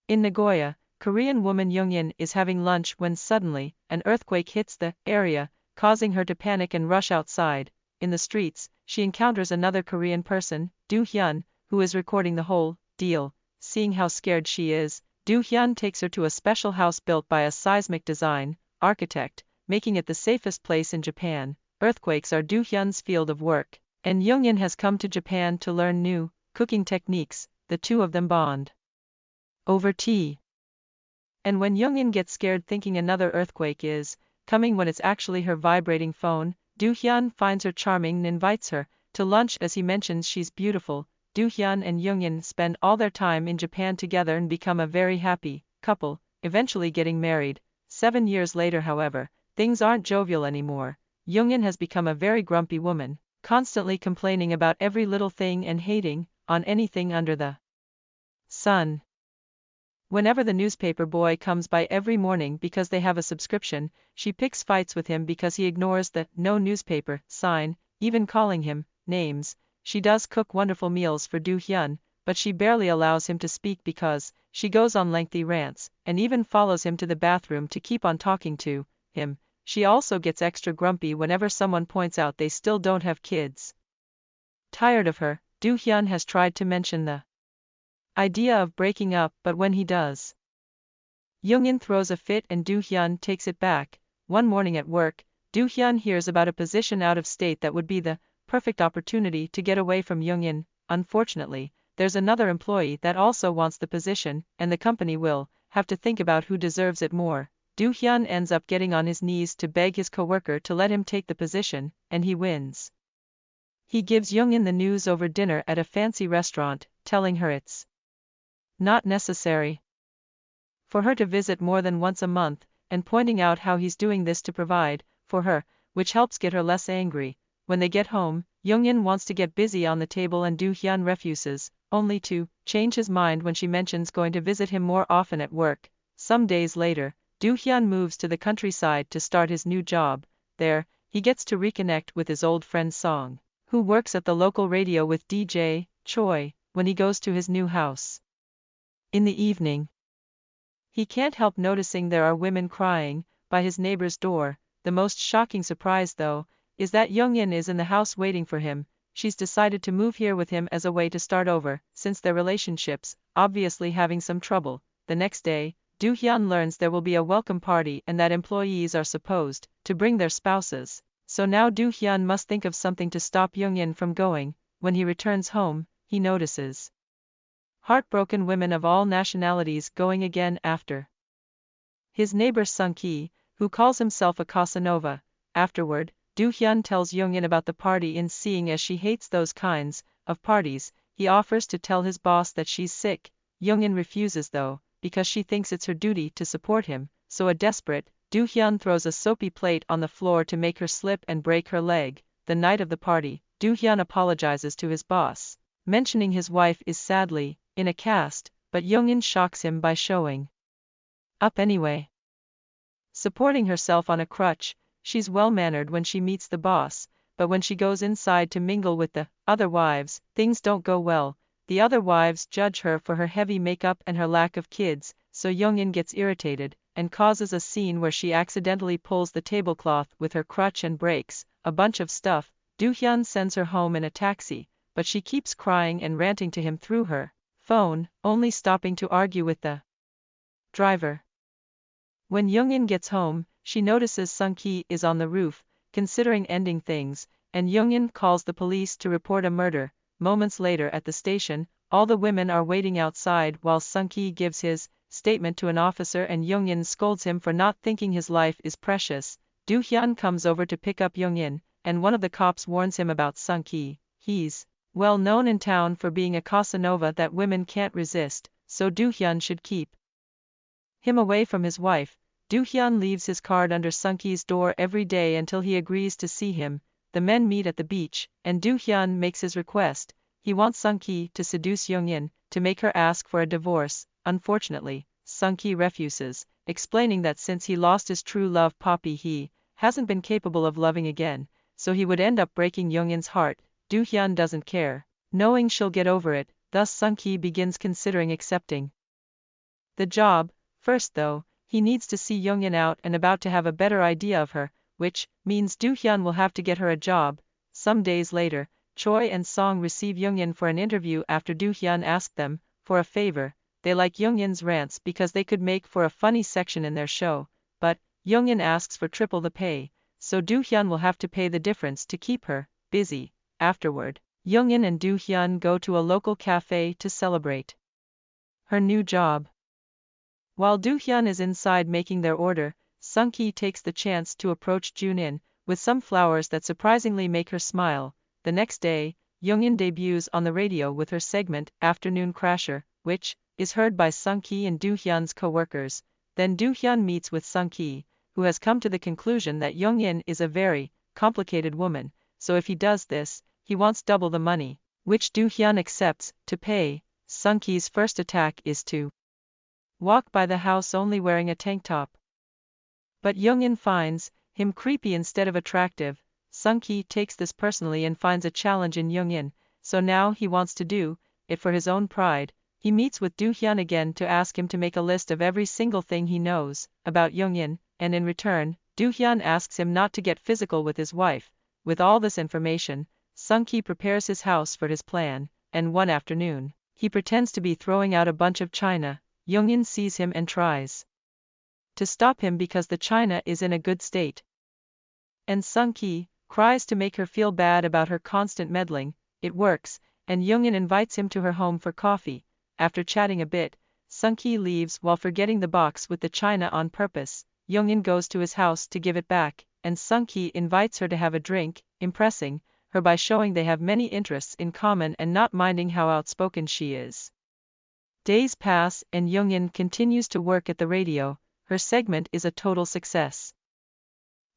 In Nagoya, Korean woman Young-in is having lunch when suddenly, an earthquake hits the area, causing her to panic and rush outside. In the streets, she encounters another Korean person, Do-hyun, who is recording the whole deal. Seeing how scared she is, Do-hyun takes her to a special house built by a seismic design architect, making it the safest place in Japan. Earthquakes are Do-hyun's field of work, and Young-in has come to Japan to learn new cooking techniques. The two of them bond over tea. And when Young-in gets scared thinking another earthquake is coming when it's actually her vibrating phone, Do-hyun finds her charming and invites her to lunch as he mentions she's beautiful. Do-hyun and Young-in spend all their time in Japan together and become a very happy couple, eventually getting married. 7 years later, however, things aren't jovial anymore. Young-in has become a very grumpy woman, constantly complaining about every little thing and hating on anything under the sun. Whenever the newspaper boy comes by every morning because they have a subscription, she picks fights with him because he ignores the no newspaper sign, even calling him names. She does cook wonderful meals for Do-hyun, but she barely allows him to speak because she goes on lengthy rants, and even follows him to the bathroom to keep on talking to him. She also gets extra grumpy whenever someone points out they still don't have kids. Tired of her, Do-hyun has tried to mention the idea of breaking up, but when he does, Young-in throws a fit and Do-hyun takes it back. One morning at work, Do-hyun hears about a position out of state that would be the perfect opportunity to get away from Young-in. Unfortunately, there's another employee that also wants the position, and the company will have to think about who deserves it more. Do-hyun ends up getting on his knees to beg his coworker to let him take the position, and he wins. He gives Young-in the news over dinner at a fancy restaurant, telling her it's not necessary for her to visit more than once a month, and pointing out how he's doing this to provide for her, which helps get her less angry. When they get home, Young-in wants to get busy on the table and Do-hyun refuses, only to change his mind when she mentions going to visit him more often at work. Some days later, Do-hyun moves to the countryside to start his new job. There, he gets to reconnect with his old friend Song, who works at the local radio with DJ Choi, when he goes to his new house. In the evening, he can't help noticing there are women crying by his neighbor's door. The most shocking surprise, though, is that Young-in is in the house waiting for him. She's decided to move here with him as a way to start over, since their relationship's obviously having some trouble. The next day, Do-hyun learns there will be a welcome party and that employees are supposed to bring their spouses. So now Do-hyun must think of something to stop Young-in from going. When he returns home, he notices heartbroken women of all nationalities going again after his neighbor Sung-ki, who calls himself a Casanova. Afterward, Do-hyun tells Young-in about the party and seeing as she hates those kinds of parties, he offers to tell his boss that she's sick. Young-in refuses though, because she thinks it's her duty to support him, so a desperate, Do-hyun throws a soapy plate on the floor to make her slip and break her leg. The night of the party, Do-hyun apologizes to his boss, mentioning his wife is sadly in a cast, but Young-in shocks him by showing up anyway. Supporting herself on a crutch, she's well-mannered when she meets the boss, but when she goes inside to mingle with the other wives, things don't go well. The other wives judge her for her heavy makeup and her lack of kids, so Young-in gets irritated, and causes a scene where she accidentally pulls the tablecloth with her crutch and breaks a bunch of stuff. Do-hyun sends her home in a taxi, but she keeps crying and ranting to him through her phone, only stopping to argue with the driver. When Young-in gets home, she notices Sung-ki is on the roof, considering ending things, and Young-in calls the police to report a murder. Moments later at the station, all the women are waiting outside while Sung-ki gives his statement to an officer and Young-in scolds him for not thinking his life is precious. Do-hyun comes over to pick up Young-in, and one of the cops warns him about Sung-ki. He's well known in town for being a Casanova that women can't resist, so Do-hyun should keep him away from his wife. Do-hyun leaves his card under Sung-ki's door every day until he agrees to see him. The men meet at the beach, and Do-hyun makes his request. He wants Sung-ki to seduce Young-in, to make her ask for a divorce. Unfortunately, Sung-ki refuses, explaining that since he lost his true love Poppy he hasn't been capable of loving again, so he would end up breaking Young-in's heart. Do-hyun doesn't care, knowing she'll get over it, thus Sung-ki begins considering accepting the job. First though, he needs to see Youngin out and about to have a better idea of her, which means Do-hyun will have to get her a job. Some days later, Choi and Song receive Youngin for an interview after Do-hyun asked them for a favor. They like Youngin's rants because they could make for a funny section in their show, but Youngin asks for triple the pay, so Do-hyun will have to pay the difference to keep her busy. Afterward, Youngin and Do-hyun go to a local cafe to celebrate her new job. While Do-hyun is inside making their order, Sung-ki takes the chance to approach Jun-in with some flowers that surprisingly make her smile. The next day, Youngin debuts on the radio with her segment Afternoon Crasher, which is heard by Sung-ki and Do-hyun's co-workers. Then Do-hyun meets with Sung-ki, who has come to the conclusion that Youngin is a very complicated woman, so if he does this, he wants double the money, which Do-hyun accepts to pay. Sung-ki's first attack is to walk by the house only wearing a tank top. But Youngin finds him creepy instead of attractive. Sung-ki takes this personally and finds a challenge in Youngin, so now he wants to do it for his own pride. He meets with Do-hyun again to ask him to make a list of every single thing he knows about Youngin, and in return, Do-hyun asks him not to get physical with his wife. With all this information, Sung-ki prepares his house for his plan, and one afternoon, he pretends to be throwing out a bunch of china. Youngin sees him and tries to stop him because the china is in a good state. And Sung-ki cries to make her feel bad about her constant meddling. It works, and Youngin invites him to her home for coffee. After chatting a bit, Sung-ki leaves while forgetting the box with the china on purpose. Youngin goes to his house to give it back, and Sung-ki invites her to have a drink, impressing her by showing they have many interests in common and not minding how outspoken she is. Days pass and Youngin continues to work at the radio. Her segment is a total success,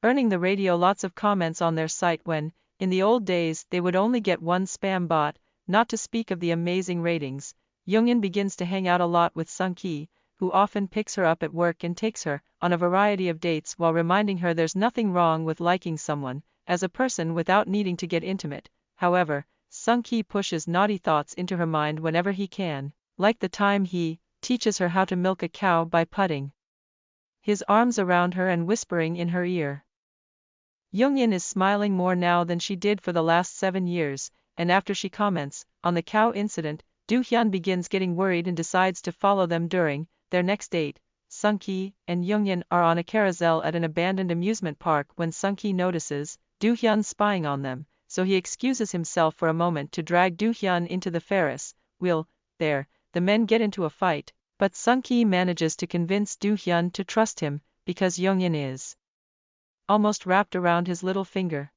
earning the radio lots of comments on their site when, in the old days, they would only get one spam bot, not to speak of the amazing ratings. Youngin begins to hang out a lot with Sung-ki, who often picks her up at work and takes her on a variety of dates while reminding her there's nothing wrong with liking someone as a person without needing to get intimate. However, Sung-ki pushes naughty thoughts into her mind whenever he can, like the time he teaches her how to milk a cow by putting his arms around her and whispering in her ear. Youngin is smiling more now than she did for the last 7 years, and after she comments on the cow incident, Do-hyun begins getting worried and decides to follow them during their next date. Sung-ki and Youngin are on a carousel at an abandoned amusement park when Sung-ki notices Do-hyun spying on them, so he excuses himself for a moment to drag Do-hyun into the Ferris wheel. There, the men get into a fight, but Sung-ki manages to convince Do-hyun to trust him, because Youngin is almost wrapped around his little finger.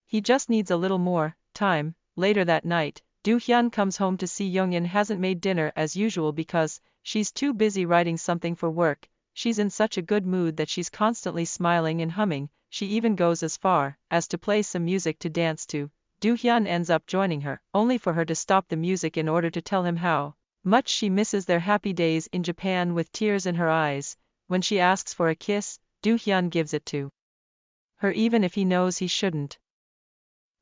He just needs a little more time. Later that night, Do-hyun comes home to see Youngin hasn't made dinner as usual because she's too busy writing something for work. She's in such a good mood that she's constantly smiling and humming. She even goes as far as to play some music to dance to. Do-hyun ends up joining her, only for her to stop the music in order to tell him how much she misses their happy days in Japan with tears in her eyes. When she asks for a kiss, Do-hyun gives it to her even if he knows he shouldn't.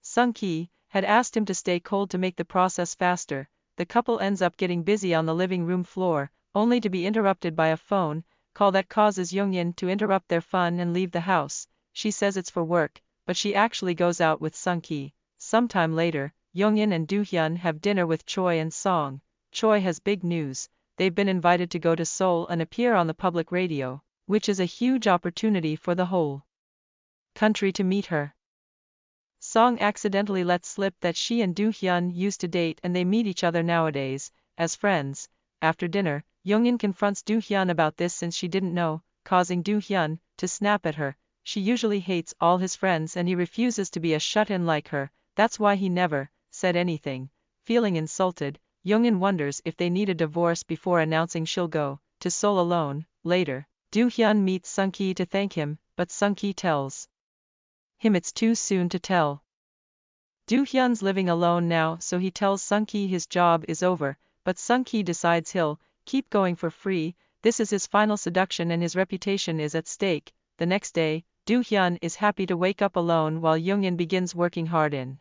Sung-ki had asked him to stay cold to make the process faster. The couple ends up getting busy on the living room floor, only to be interrupted by a phone call that causes Youngin to interrupt their fun and leave the house. She says it's for work, but she actually goes out with Sung-ki. Sometime later, Youngin and Do-hyun have dinner with Choi and Song. Choi has big news. They've been invited to go to Seoul and appear on the public radio, which is a huge opportunity for the whole country to meet her. Song accidentally lets slip that she and Do-hyun used to date and they meet each other nowadays as friends. After dinner, Youngin confronts Do-hyun about this since she didn't know, causing Do-hyun to snap at her. She usually hates all his friends and he refuses to be a shut-in like her. That's why he never said anything. Feeling insulted, Youngin wonders if they need a divorce before announcing she'll go to Seoul alone. Later, Do-hyun meets Sung-ki to thank him, but Sung-ki tells him it's too soon to tell. Do-hyun's living alone now, so he tells Sung-ki his job is over, but Sung-ki decides he'll keep going for free. This is his final seduction and his reputation is at stake. The next day, Do-hyun is happy to wake up alone while Youngin begins working hard in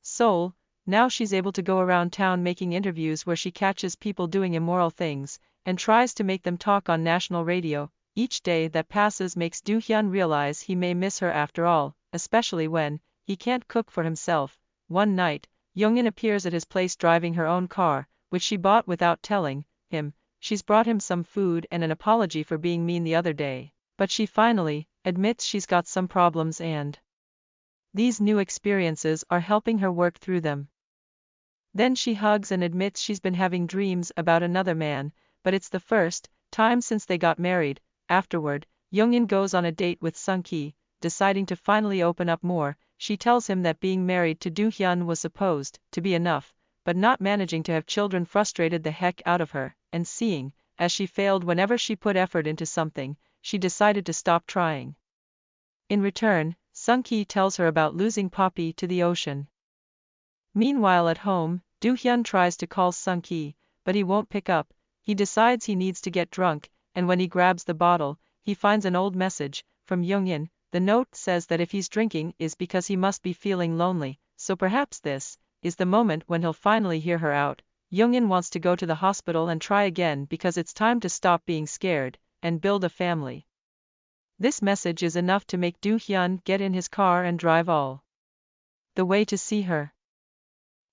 Seoul. Now she's able to go around town making interviews where she catches people doing immoral things, and tries to make them talk on national radio. Each day that passes makes Do-hyun realize he may miss her after all, especially when he can't cook for himself. One night, Youngin appears at his place driving her own car, which she bought without telling him. She's brought him some food and an apology for being mean the other day, but she finally admits she's got some problems and these new experiences are helping her work through them. Then she hugs and admits she's been having dreams about another man, but it's the first time since they got married. Afterward, Youngin goes on a date with Sung-ki, deciding to finally open up more. She tells him that being married to Do-hyun was supposed to be enough, but not managing to have children frustrated the heck out of her, and seeing as she failed whenever she put effort into something, she decided to stop trying. In return, Sung-ki tells her about losing Poppy to the ocean. Meanwhile at home, Do-hyun tries to call Sung-ki, but he won't pick up. He decides he needs to get drunk, and when he grabs the bottle, he finds an old message from Youngin. The note says that if he's drinking is because he must be feeling lonely, so perhaps this is the moment when he'll finally hear her out. Youngin wants to go to the hospital and try again because it's time to stop being scared and build a family. This message is enough to make Do-hyun get in his car and drive all the way to see her.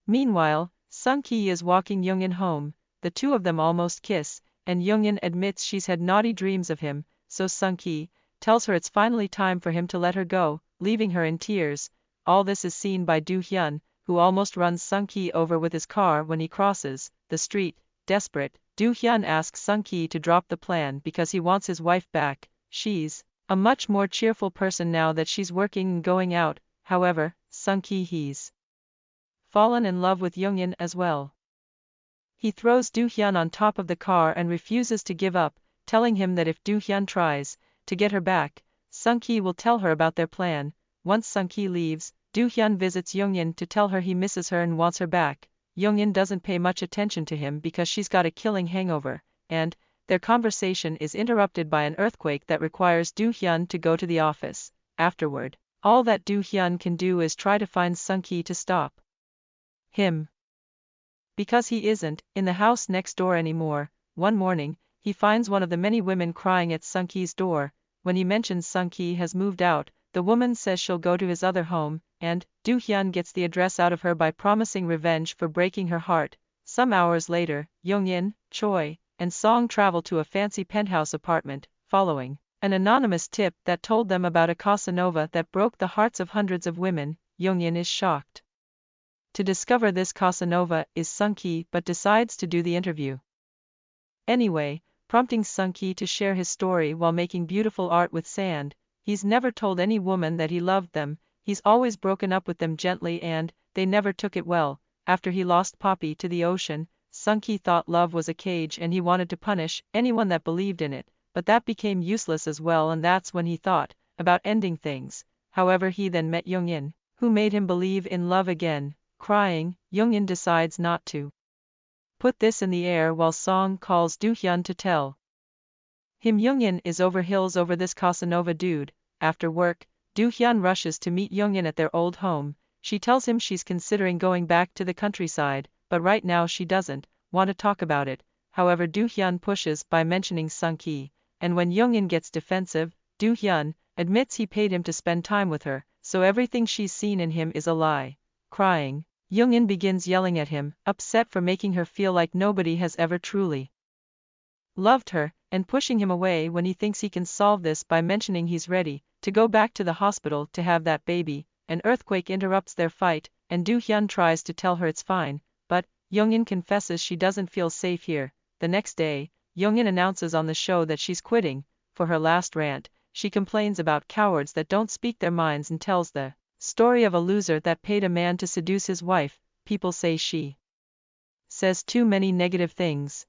Meanwhile, Sung-ki is walking Youngin home. The two of them almost kiss, and Youngin admits she's had naughty dreams of him, so Sung-ki tells her it's finally time for him to let her go, leaving her in tears. All this is seen by Do-hyun, who almost runs Sung-ki over with his car when he crosses the street. Desperate, Do-hyun asks Sung-ki to drop the plan because he wants his wife back. She's a much more cheerful person now that she's working and going out. However, Sung-ki he's fallen in love with Youngin as well. He throws Do-hyun on top of the car and refuses to give up, telling him that if Do-hyun tries to get her back, Sung-ki will tell her about their plan. Once Sung-ki leaves, Do-hyun visits Youngin to tell her he misses her and wants her back. Youngin doesn't pay much attention to him because she's got a killing hangover, and their conversation is interrupted by an earthquake that requires Do-hyun to go to the office. Afterward, all that Do-hyun can do is try to find Sung-ki to stop him. Because he isn't in the house next door anymore, one morning, he finds one of the many women crying at Sung-ki's door. When he mentions Sung-ki has moved out, the woman says she'll go to his other home, and Do-hyun gets the address out of her by promising revenge for breaking her heart. Some hours later, Youngin, Choi, and Song travel to a fancy penthouse apartment, following an anonymous tip that told them about a Casanova that broke the hearts of hundreds of women. Youngin is shocked to discover this Casanova is Sung-ki but decides to do the interview anyway, prompting Sung-ki to share his story while making beautiful art with sand. He's never told any woman that he loved them, he's always broken up with them gently and they never took it well. After he lost Poppy to the ocean, Sung-ki thought love was a cage and he wanted to punish anyone that believed in it, but that became useless as well and that's when he thought about ending things. However, he then met Youngin, who made him believe in love again. Crying, Youngin decides not to put this in the air while Song calls Do-hyun to tell him Youngin is over hills over this Casanova dude. After work, Do-hyun rushes to meet Youngin at their old home. She tells him she's considering going back to the countryside, but right now she doesn't want to talk about it. However, Do-hyun pushes by mentioning Sung-ki, and when Youngin gets defensive, Do-hyun admits he paid him to spend time with her, so everything she's seen in him is a lie. Crying, Youngin begins yelling at him, upset for making her feel like nobody has ever truly loved her, and pushing him away when he thinks he can solve this by mentioning he's ready to go back to the hospital to have that baby. An earthquake interrupts their fight, and Do-hyun tries to tell her it's fine, but Youngin confesses she doesn't feel safe here. The next day, Youngin announces on the show that she's quitting. For her last rant, she complains about cowards that don't speak their minds and tells the story of a loser that paid a man to seduce his wife. People say she says too many negative things,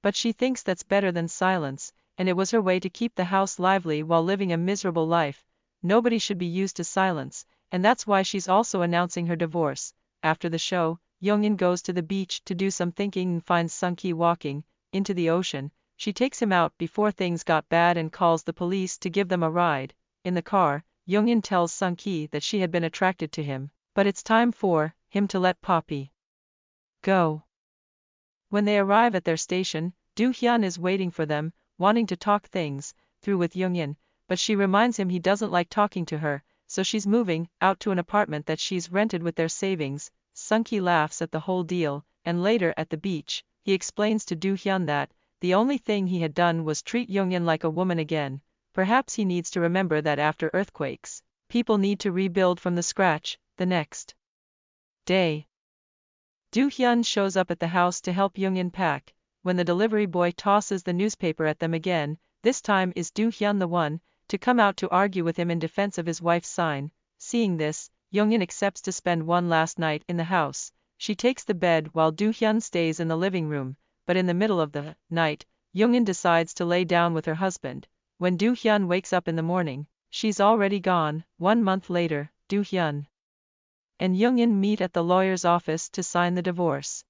but she thinks that's better than silence, and it was her way to keep the house lively while living a miserable life. Nobody should be used to silence, and that's why she's also announcing her divorce. After the show, Youngin goes to the beach to do some thinking and finds Sung-ki walking into the ocean. She takes him out before things got bad and calls the police to give them a ride. In the car, Youngin tells Sung-ki that she had been attracted to him, but it's time for him to let Poppy go. When they arrive at their station, Do-hyun is waiting for them, wanting to talk things through with Young-in, but she reminds him he doesn't like talking to her, so she's moving out to an apartment that she's rented with their savings. Sung-ki laughs at the whole deal, and later at the beach, he explains to Do-hyun that the only thing he had done was treat Young-in like a woman again. Perhaps he needs to remember that after earthquakes, people need to rebuild from the scratch. The next day, Do-hyun shows up at the house to help Young-in pack. When the delivery boy tosses the newspaper at them again, this time is Do-hyun the one to come out to argue with him in defense of his wife's sign. Seeing this, Young-in accepts to spend one last night in the house. She takes the bed while Do-hyun stays in the living room, but in the middle of the night, Young-in decides to lay down with her husband. When Do-hyun wakes up in the morning, she's already gone. 1 month later, Do-hyun and Young-in meet at the lawyer's office to sign the divorce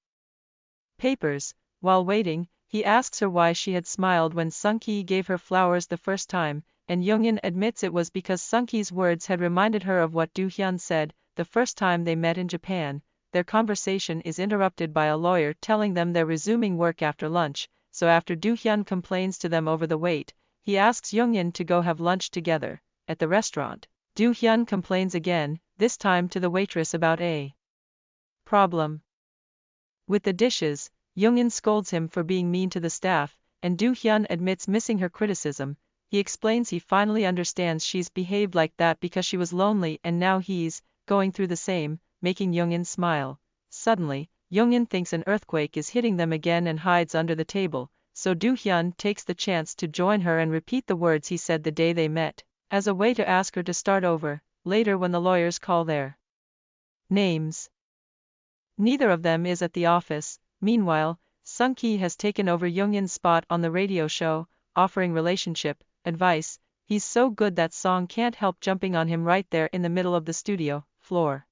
papers. While waiting, he asks her why she had smiled when Sung-ki gave her flowers the first time, and Young-in admits it was because Sung-ki's words had reminded her of what Do-hyun said the first time they met in Japan. Their conversation is interrupted by a lawyer telling them they're resuming work after lunch, so after Do-hyun complains to them over the wait, he asks Young-in to go have lunch together. At the restaurant, Do-hyun complains again, this time to the waitress about a problem with the dishes. Young-in scolds him for being mean to the staff, and Do-hyun admits missing her criticism. He explains he finally understands she's behaved like that because she was lonely and now he's going through the same, making Young-in smile. Suddenly, Young-in thinks an earthquake is hitting them again and hides under the table, so Do-hyun takes the chance to join her and repeat the words he said the day they met, as a way to ask her to start over. Later when the lawyers call their names, neither of them is at the office. Meanwhile, Sung-ki has taken over Young-in's spot on the radio show, offering relationship advice. He's so good that Song can't help jumping on him right there in the middle of the studio floor.